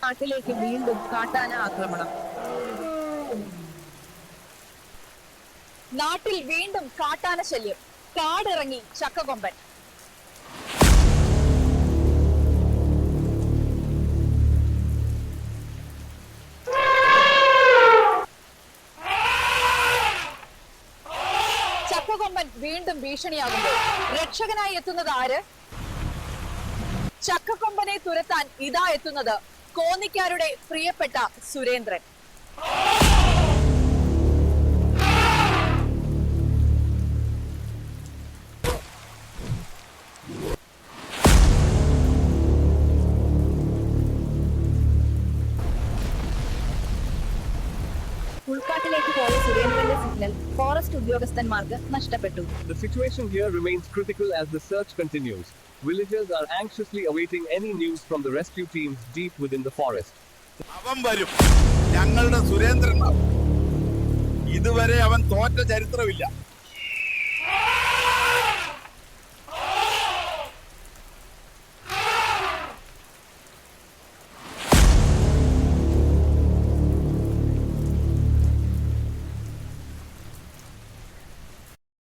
നാട്ടിലേക്ക് വീണ്ടും കാട്ടാന ആക്രമണം. നാട്ടിൽ വീണ്ടും കാട്ടാന ശല്യം. കാടിറങ്ങി ചക്കകൊമ്പൻ. ചക്കകൊമ്പൻ വീണ്ടും ഭീഷണിയാകുമ്പോൾ രക്ഷകനായി എത്തുന്നത് ആര്? ചക്കക്കൊമ്പനെ തുരത്താൻ ഇതാ എത്തുന്നത് കോന്നിക്കാരുടെ പ്രിയപ്പെട്ട സുരേന്ദ്രൻ. ഉൾക്കാട്ടിലേക്ക് പോയ സുരേന്ദ്രന്റെ സിഗ്നൽ ഫോറസ്റ്റ് ഉദ്യോഗസ്ഥന്മാർക്ക് നഷ്ടപ്പെട്ടു. The situation here remains critical as the search continues. Villagers are anxiously awaiting any news from the rescue teams deep within the forest. അവൻ വരും, ഞങ്ങളുടെ സുരേന്ദ്രൻ. ഇതുവരെ അവൻ തോറ്റ ചരിത്രമില്ല.